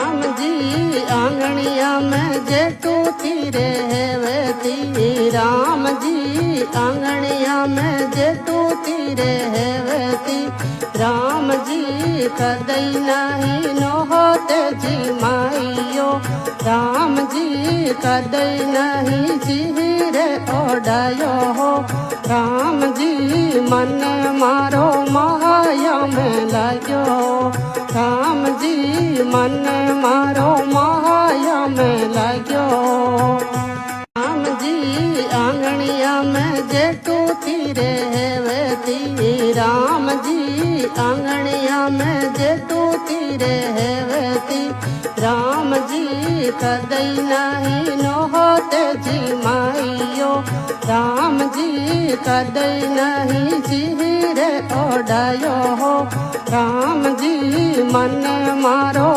राम जी आंगणिया में जेठूती रहवती। राम जी आंगणिया में जेठूती रहवती। राम जी कदई नहीं नो होते जी माइयो। राम जी कदई नहीं जी रे ओडायो हो। राम जी मन मारो माया में लाग्यो। राम जी मन मारो माया में लाग्यो। राम जी आंगणिया में जेठूती रहवती। राम जी आंगणिया में जेठूती रहवती। राम जी कदई नहीं नो होते जी माइयो। राम जी कदई नहीं जी रे ओडायो हो। राम जी मन मारो